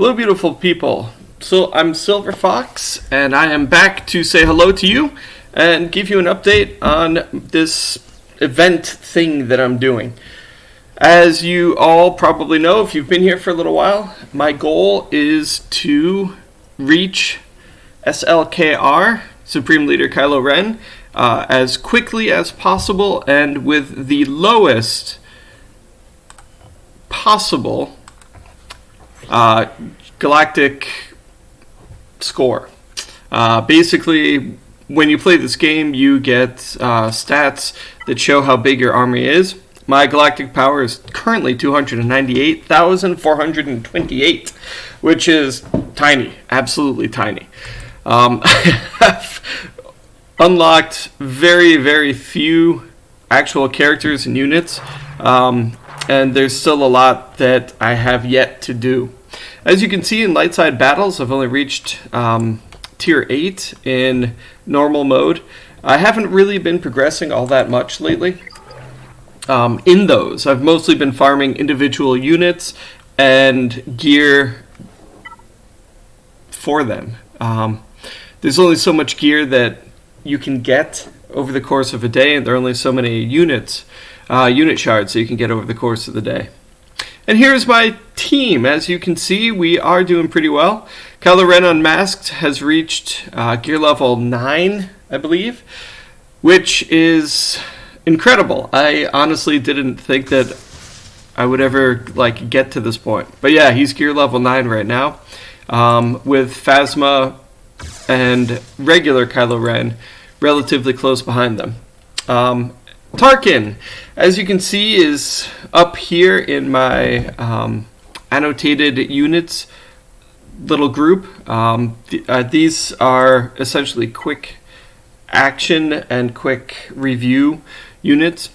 Hello, beautiful people. So I'm Silver Fox, and I am back to say hello to you and give you an update on this event thing that I'm doing. As you all probably know, if you've been here for a little while, my goal is to reach SLKR, Supreme Leader Kylo Ren, as quickly as possible and with the lowest possible galactic score. Basically, when you play this game, you get stats that show how big your army is. My galactic power is currently 298,428, which is tiny, absolutely tiny. I have unlocked very, very few actual characters and units, and there's still a lot that I have yet to do. As you can see in light side battles, I've only reached tier 8 in normal mode. I haven't really been progressing all that much lately. In those, I've mostly been farming individual units and gear for them. There's only so much gear that you can get over the course of a day, and there are only so many unit shards that you can get over the course of the day. And here's my team. As you can see, we are doing pretty well. Kylo Ren Unmasked has reached gear level 9, I believe, which is incredible. I honestly didn't think that I would ever get to this point. But yeah, he's gear level 9 right now, with Phasma and regular Kylo Ren relatively close behind them. Tarkin, as you can see, is up here in my annotated units little group. These are essentially quick action and quick review units.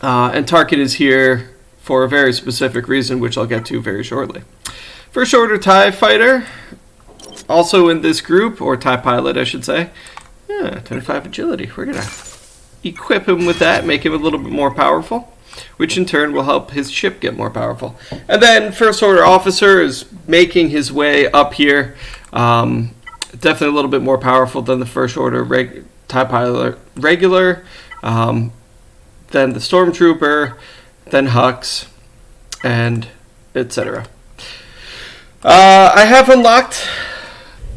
And Tarkin is here for a very specific reason, which I'll get to very shortly. First Order TIE Fighter, also in this group, or TIE Pilot, I should say. 25 agility. We're going to equip him with that, make him a little bit more powerful, which in turn will help his ship get more powerful. And then First Order Officer is making his way up here. Definitely a little bit more powerful than the First Order TIE Pilot regular, then the Stormtrooper, then Hux, and etc. I have unlocked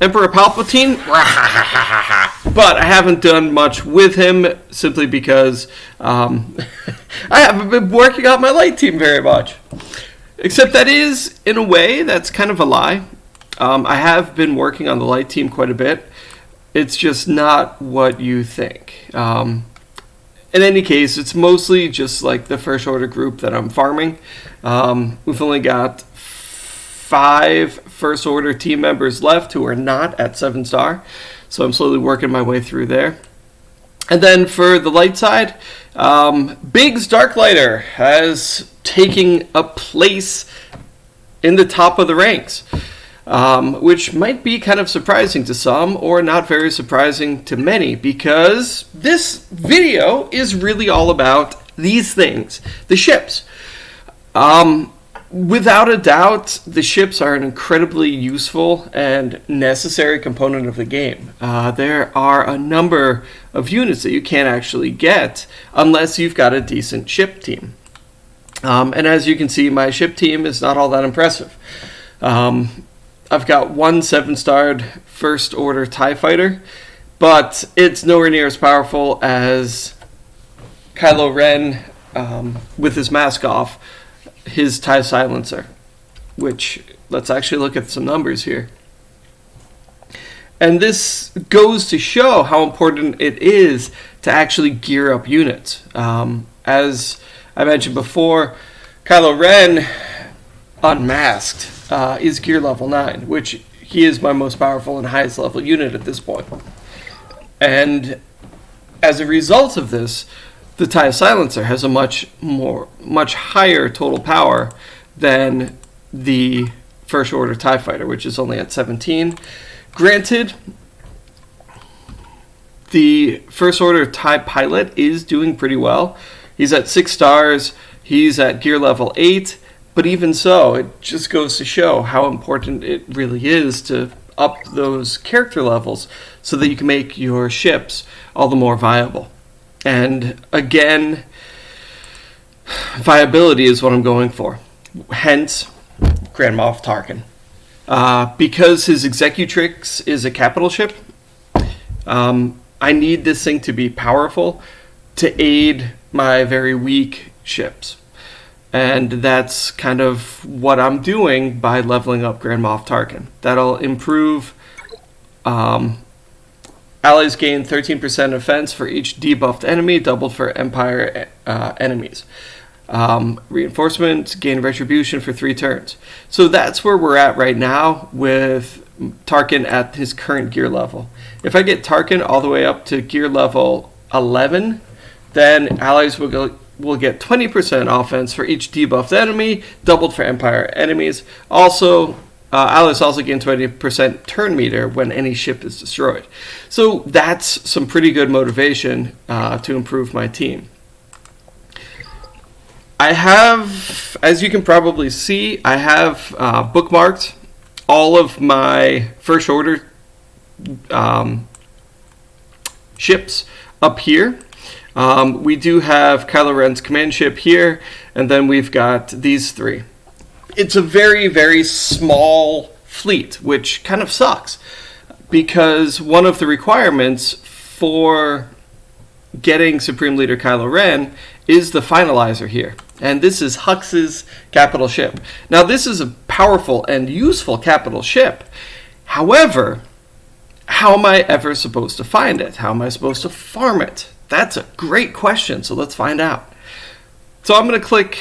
Emperor Palpatine, but I haven't done much with him simply because I haven't been working out my light team very much. Except that is, in a way, that's kind of a lie. I have been working on the light team quite a bit. It's just not what you think. In any case, it's mostly just like the First Order group that I'm farming. We've only got 5 First Order team members left who are not at 7-star. So I'm slowly working my way through there. And then for the light side, Biggs Darklighter has taken a place in the top of the ranks, which might be kind of surprising to some or not very surprising to many, because this video is really all about these things, the ships. Without a doubt, the ships are an incredibly useful and necessary component of the game. There are a number of units that you can't actually get unless you've got a decent ship team. And as you can see, my ship team is not all that impressive. I've got one 7-starred First Order TIE Fighter, but it's nowhere near as powerful as Kylo Ren with his mask off, his TIE Silencer, which, let's actually look at some numbers here. And this goes to show how important it is to actually gear up units. As I mentioned before, Kylo Ren Unmasked is gear level 9, which he is my most powerful and highest level unit at this point. And as a result of this, the TIE Silencer has a much higher total power than the First Order TIE Fighter, which is only at 17. Granted, the First Order TIE Pilot is doing pretty well. He's at 6 stars. He's at gear level 8. But even so, it just goes to show how important it really is to up those character levels so that you can make your ships all the more viable. And again, viability is what I'm going for. Hence, Grand Moff Tarkin. Because his Executrix is a capital ship, I need this thing to be powerful to aid my very weak ships. And that's kind of what I'm doing by leveling up Grand Moff Tarkin. That'll improve allies gain 13% offense for each debuffed enemy, doubled for Empire enemies. Reinforcement, gain retribution for 3 turns. So that's where we're at right now with Tarkin at his current gear level. If I get Tarkin all the way up to gear level 11, then allies will get 20% offense for each debuffed enemy, doubled for Empire enemies. Also, allies also gain 20% turn meter when any ship is destroyed. So that's some pretty good motivation to improve my team. I have, as you can probably see, I have bookmarked all of my First Order ships up here. We do have Kylo Ren's command ship here, and then we've got these 3. It's a very, very small fleet, which kind of sucks, because one of the requirements for getting Supreme Leader Kylo Ren is the finalizer here. And this is Hux's capital ship. Now, this is a powerful and useful capital ship. However, how am I ever supposed to find it? How am I supposed to farm it? That's a great question, so let's find out. So I'm going to click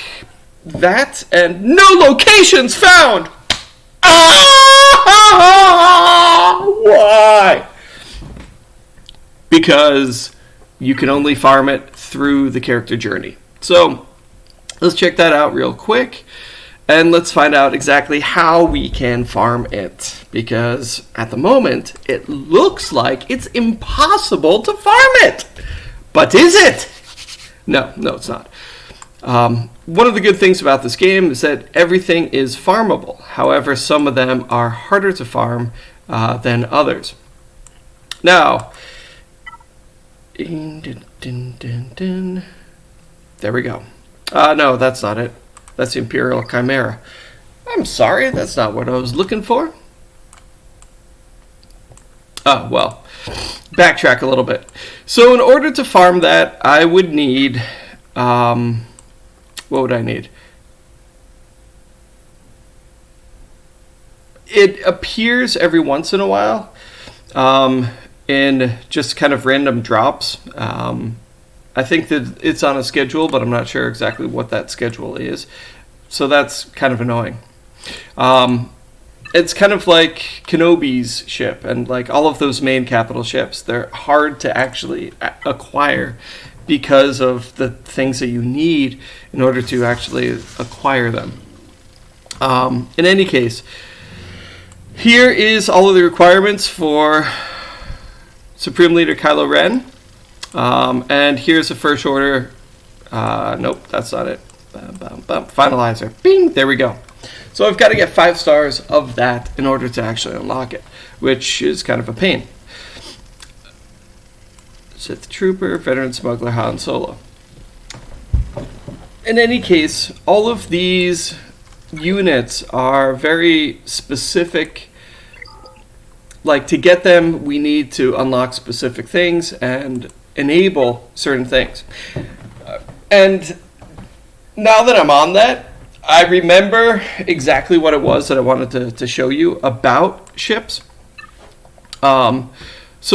that, and no locations found! Why? Because you can only farm it through the character journey. So let's check that out real quick, and let's find out exactly how we can farm it. Because at the moment, it looks like it's impossible to farm it. But is it? No, it's not. One of the good things about this game is that everything is farmable. However, some of them are harder to farm than others. Now, there we go. No, that's not it. That's the Imperial Chimera. I'm sorry, that's not what I was looking for. Oh, well, backtrack a little bit. So in order to farm that, I would need, what would I need? It appears every once in a while in just kind of random drops. I think that it's on a schedule, but I'm not sure exactly what that schedule is. So that's kind of annoying. It's kind of like Kenobi's ship and like all of those main capital ships. They're hard to actually acquire because of the things that you need in order to actually acquire them. In any case, here is all of the requirements for Supreme Leader Kylo Ren. And here's the First Order. Nope, that's not it. Finalizer. Bing! There we go. So I've got to get 5 stars of that in order to actually unlock it, which is kind of a pain. Sith Trooper, Veteran Smuggler, Han Solo. In any case, all of these units are very specific. Like, to get them, we need to unlock specific things and enable certain things. And now that I'm on that, I remember exactly what it was that I wanted to show you about ships. So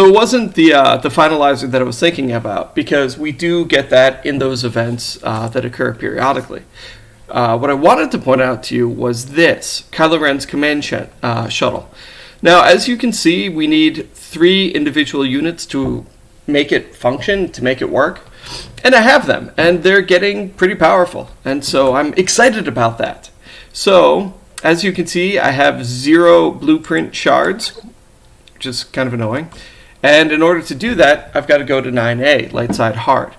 it wasn't the finalizer that I was thinking about, because we do get that in those events that occur periodically. What I wanted to point out to you was this, Kylo Ren's command shuttle. Now, as you can see, we need 3 individual units to make it function, to make it work. And I have them, and they're getting pretty powerful. And so I'm excited about that. So, as you can see, I have 0 blueprint shards, which is kind of annoying. And in order to do that, I've got to go to 9A, light side hard.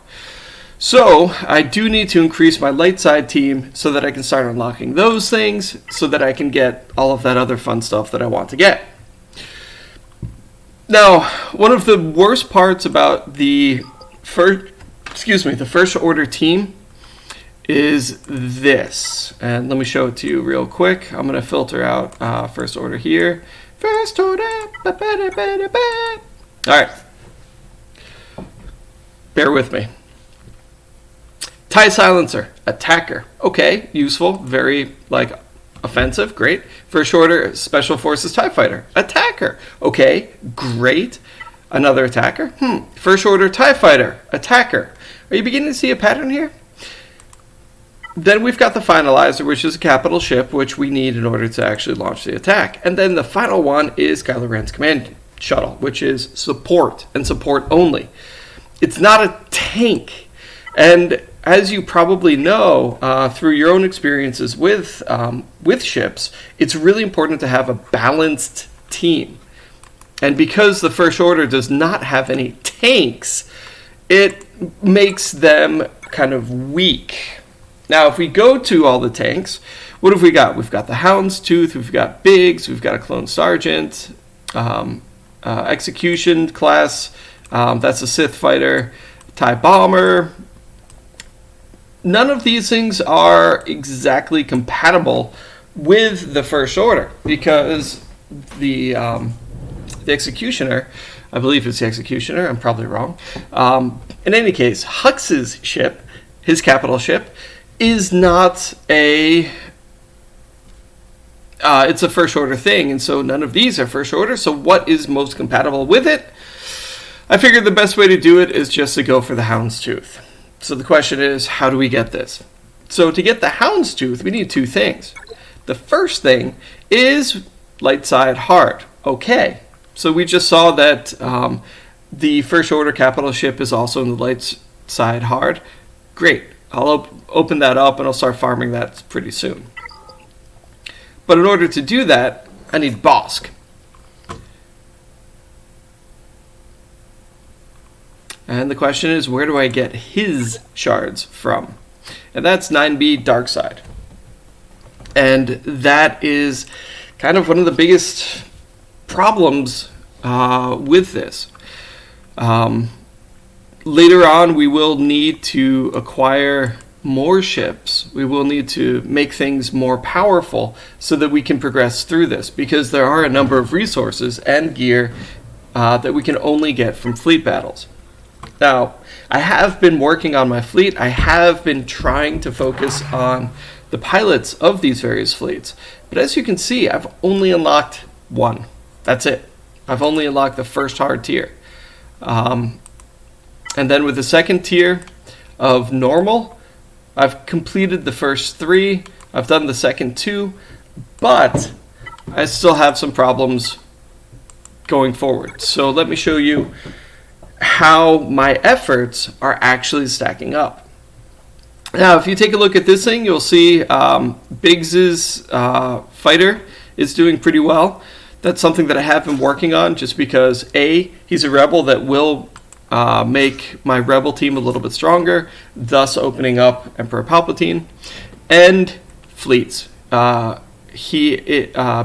So I do need to increase my light side team so that I can start unlocking those things so that I can get all of that other fun stuff that I want to get. Now, one of the worst parts about the first order team is this. And let me show it to you real quick. I'm going to filter out first order here. First order. All right. Bear with me. TIE silencer, attacker. Okay, useful, very offensive, great. First order special forces TIE fighter, attacker. Okay, great. Another attacker. First order TIE fighter, attacker. Are you beginning to see a pattern here? Then we've got the finalizer, which is a capital ship, which we need in order to actually launch the attack. And then the final one is Kylo Ren's command shuttle, which is support and support only. It's not a tank. And as you probably know through your own experiences with ships, it's really important to have a balanced team. And because the First Order does not have any tanks, it makes them kind of weak. Now, if we go to all the tanks, what have we got? We've got the Houndstooth, we've got Biggs, we've got a Clone Sergeant, Execution class, that's a Sith fighter, TIE Bomber. None of these things are exactly compatible with the First Order because the Executioner, I believe it's the Executioner, I'm probably wrong. In any case, Hux's ship, his capital ship, is not it's a First Order thing, and so none of these are First Order, so what is most compatible with it? I figured the best way to do it is just to go for the Houndstooth. So the question is, how do we get this? So to get the Houndstooth, we need two things. The first thing is light side hard. Okay, so we just saw that the First Order capital ship is also in the light side hard. Great, I'll open that up and I'll start farming that pretty soon. But in order to do that, I need Bosk. And the question is, where do I get his shards from? And that's 9B Darkside. And that is kind of one of the biggest problems with this. Later on, we will need to acquire more ships. We will need to make things more powerful so that we can progress through this, because there are a number of resources and gear that we can only get from fleet battles. Now, I have been working on my fleet. I have been trying to focus on the pilots of these various fleets. But as you can see, I've only unlocked one. That's it. I've only unlocked the first hard tier. And then with the second tier of normal, I've completed the first 3. I've done the second 2. But I still have some problems going forward. So let me show you how my efforts are actually stacking up. Now, if you take a look at this thing, you'll see Biggs's fighter is doing pretty well. That's something that I have been working on just because, A, he's a rebel that will make my rebel team a little bit stronger, thus opening up Emperor Palpatine, and fleets.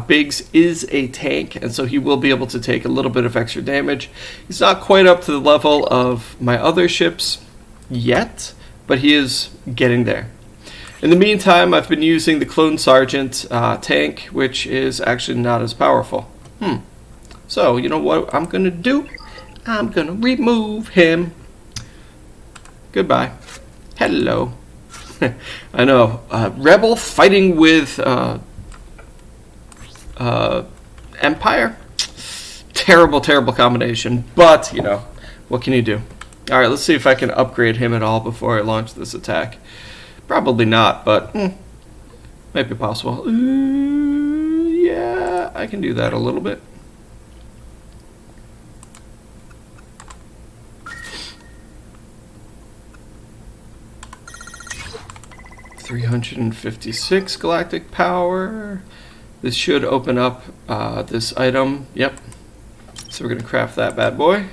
Biggs is a tank, and so he will be able to take a little bit of extra damage. He's not quite up to the level of my other ships yet, but he is getting there. In the meantime, I've been using the Clone Sergeant tank, which is actually not as powerful. So, you know what I'm going to do? I'm going to remove him. Goodbye. Hello. I know. Rebel fighting with Empire. Terrible, terrible combination. But, you know, what can you do? Alright, let's see if I can upgrade him at all before I launch this attack. Probably not, but might be possible. Yeah, I can do that a little bit. $356 galactic power. This should open up this item. Yep. So we're going to craft that bad boy.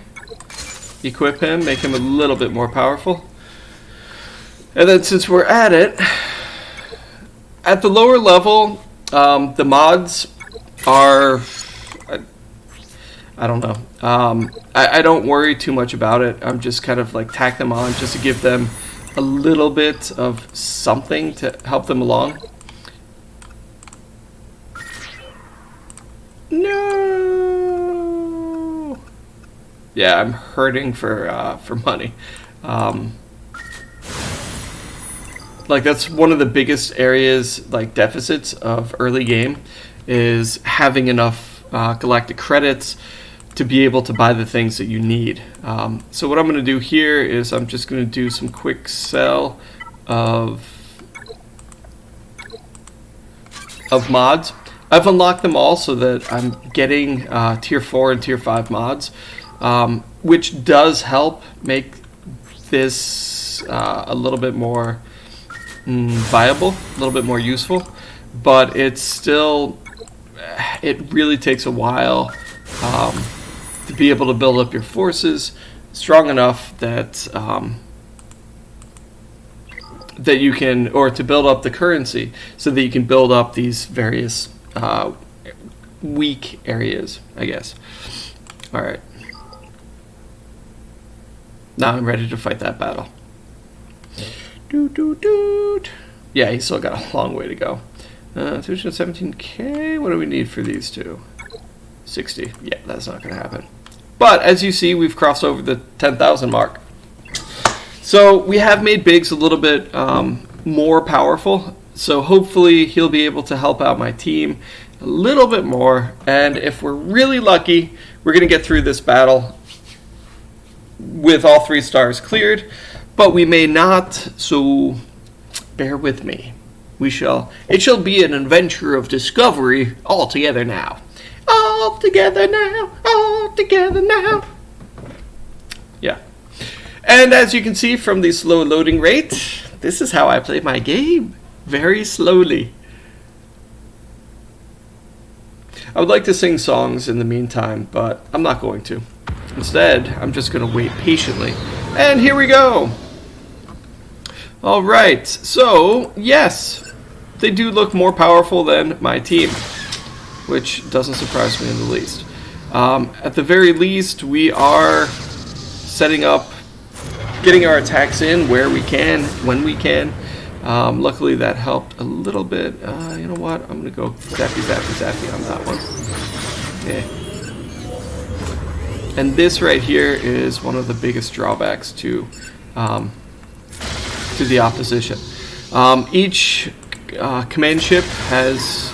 Equip him, make him a little bit more powerful. And then since we're at it, at the lower level, the mods are, I don't know. I don't worry too much about it. I'm just kind of like tack them on just to give them a little bit of something to help them along. No. Yeah, I'm hurting for money. Like that's one of the biggest areas, like deficits of early game, is having enough galactic credits to be able to buy the things that you need. So what I'm going to do here is I'm just going to do some quick sell of mods. I've unlocked them all so that I'm getting tier 4 and tier 5 mods, which does help make this a little bit more viable, a little bit more useful, but it's still, it really takes a while to be able to build up your forces strong enough that that you can, or to build up the currency so that you can build up these various weak areas, I guess. All right. Now I'm ready to fight that battle. Yeah, he's still got a long way to go. 217k. What do we need for these two? 60. Yeah, that's not going to happen. But as you see, we've crossed over the 10,000 mark. So we have made Biggs a little bit more powerful. So hopefully he'll be able to help out my team a little bit more. And if we're really lucky, we're going to get through this battle with all 3 stars cleared. But we may not, so bear with me. It shall be an adventure of discovery all together now. All together now, all together now. Yeah. And as you can see from the slow loading rate, this is how I play my game. Very slowly. I would like to sing songs in the meantime, but I'm not going to. Instead, I'm just going to wait patiently. And here we go. All right. So, yes, they do look more powerful than my team, which doesn't surprise me in the least. At the very least, we are setting up, getting our attacks in where we can, when we can. Luckily, that helped a little bit. You know what? I'm going to go zappy, zappy, zappy on that one. Yeah. And this right here is one of the biggest drawbacks to the opposition. Each command ship has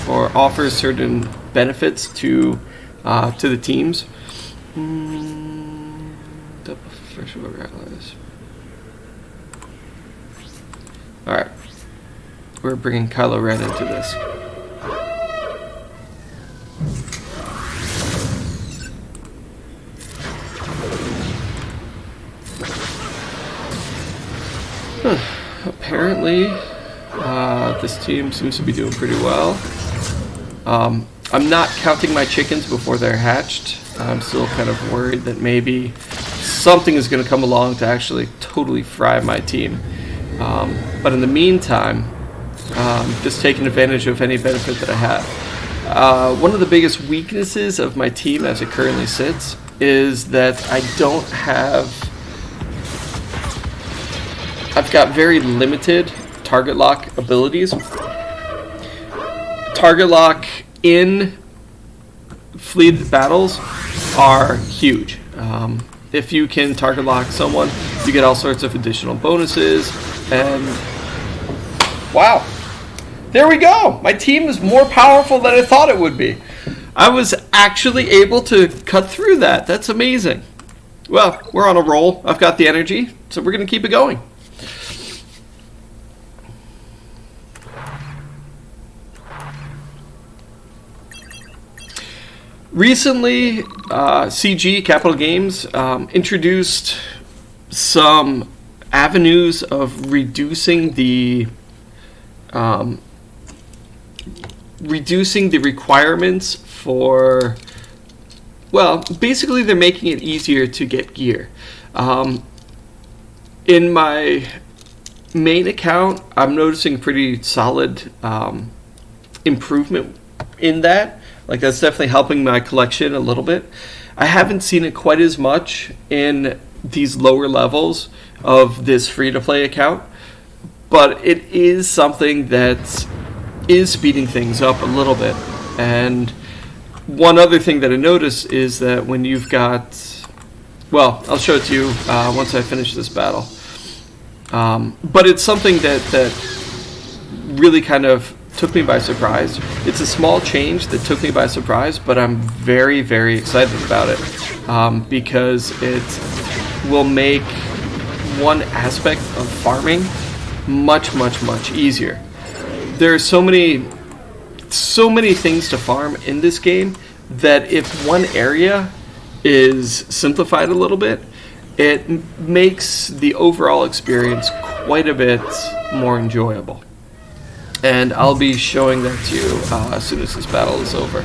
or offers certain benefits to the teams. All right, we're bringing Kylo Ren into this. Apparently, this team seems to be doing pretty well. I'm not counting my chickens before they're hatched. I'm still kind of worried that maybe something is going to come along to actually totally fry my team. But in the meantime, just taking advantage of any benefit that I have. One of the biggest weaknesses of my team as it currently sits is that I don't have... I've got very limited target lock abilities. Target lock in fleet battles are huge. If you can target lock someone, you get all sorts of additional bonuses. And wow, there we go. My team is more powerful than I thought it would be. I was actually able to cut through that. That's amazing. Well, we're on a roll. I've got the energy, so we're going to keep it going. Recently, CG, Capital Games, introduced some avenues of reducing the requirements for, well, basically they're making it easier to get gear. In my main account, I'm noticing pretty solid improvement in that. Like, that's definitely helping my collection a little bit. I haven't seen it quite as much in these lower levels of this free-to-play account, but it is something that is speeding things up a little bit. And one other thing that I notice is that when you've got, well, I'll show it to you once I finish this battle. But it's something that really kind of took me by surprise. It's a small change that took me by surprise, but I'm very, very excited about it because it will make one aspect of farming much, much, much easier. There are so many things to farm in this game that if one area is simplified a little bit, it makes the overall experience quite a bit more enjoyable. And I'll be showing that to you as soon as this battle is over.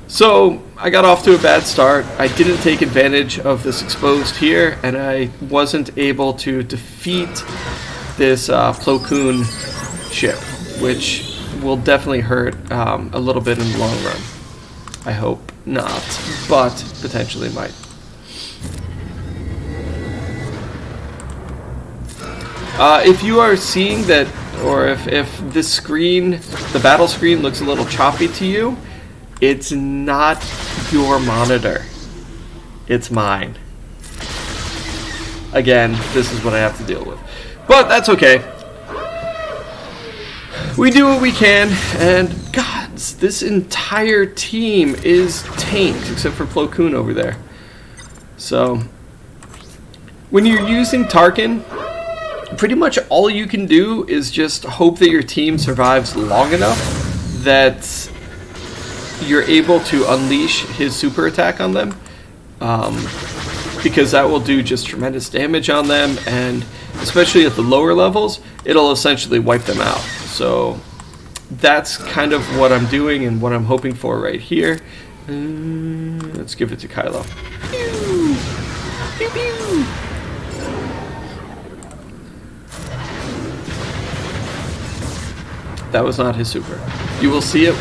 So I got off to a bad start. I didn't take advantage of this exposed here, and I wasn't able to defeat this Plo Koon ship, which will definitely hurt a little bit in the long run. I hope not, but potentially might. If you are seeing that, or if this screen, the battle screen, looks a little choppy to you, it's not your monitor. It's mine. Again, this is what I have to deal with. But that's okay. We do what we can, and gods, this entire team is tanked, except for Plo Koon over there. So, when you're using Tarkin, pretty much all you can do is just hope that your team survives long enough that you're able to unleash his super attack on them, because that will do just tremendous damage on them, and especially at the lower levels, it'll essentially wipe them out. So that's kind of what I'm doing and what I'm hoping for right here. Let's give it to Kylo. Pew! Pew, pew. That was not his super. You will see it.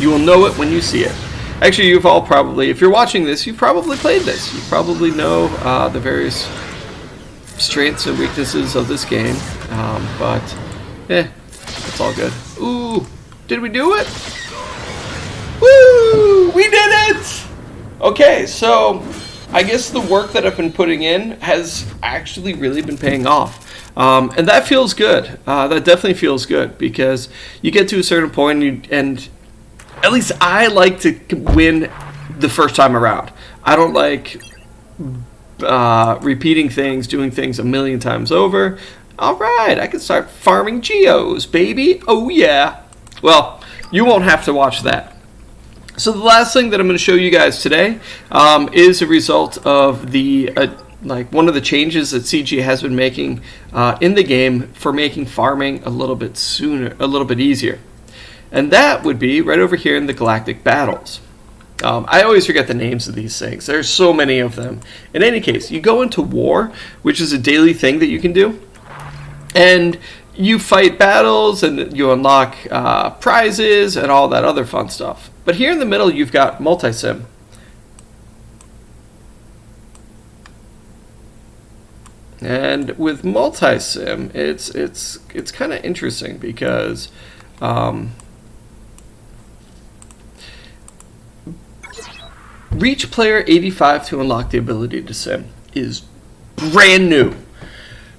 You will know it when you see it. Actually, you've all probably, if you're watching this, you've probably played this. You probably know the various strengths and weaknesses of this game. But, it's all good. Ooh, did we do it? Woo! We did it! Okay, so I guess the work that I've been putting in has actually really been paying off. And that feels good. That definitely feels good, because you get to a certain point and at least I like to win the first time around. I don't like repeating things, doing things a million times over. All right, I can start farming geos, baby. Oh yeah. Well, you won't have to watch that. So the last thing that I'm going to show you guys today is a result of the one of the changes that CG has been making in the game for making farming a little bit easier. And that would be right over here in the galactic battles. I always forget the names of these things. There's so many of them. In any case, you go into war, which is a daily thing that you can do, and you fight battles and you unlock prizes and all that other fun stuff. But here in the middle, you've got multi-sim. And with multi-sim, it's kind of interesting because reach player 85 to unlock the ability to sim is brand new.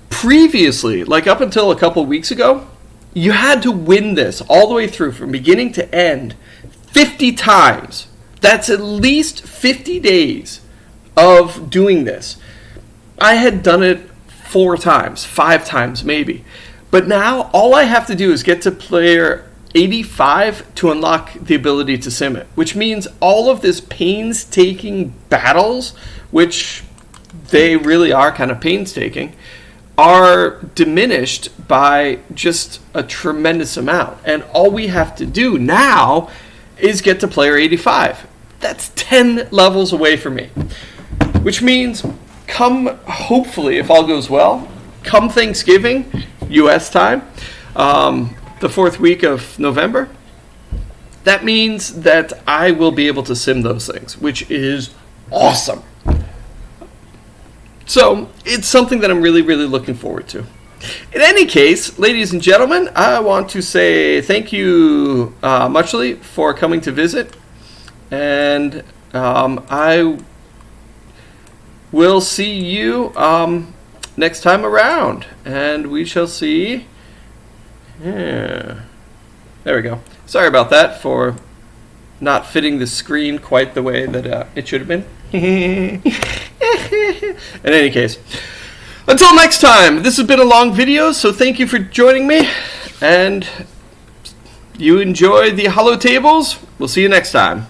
Previously, like up until a couple weeks ago, you had to win this all the way through from beginning to end 50 times. That's at least 50 days of doing this. I had done it 4 times, 5 times maybe. But now all I have to do is get to player 85 to unlock the ability to sim it, which means all of this painstaking battles, which they really are kind of painstaking, are diminished by just a tremendous amount. And all we have to do now is get to player 85. That's 10 levels away from me, which means hopefully, if all goes well, come Thanksgiving, U.S. time, the 4th week of November, that means that I will be able to sim those things, which is awesome. So it's something that I'm really, really looking forward to. In any case, ladies and gentlemen, I want to say thank you muchly for coming to visit. And I will see you next time around. And we shall see. Yeah. There we go. Sorry about that for not fitting the screen quite the way that it should have been. In any case, until next time, this has been a long video, so thank you for joining me, and you enjoy the holo tables. We'll see you next time.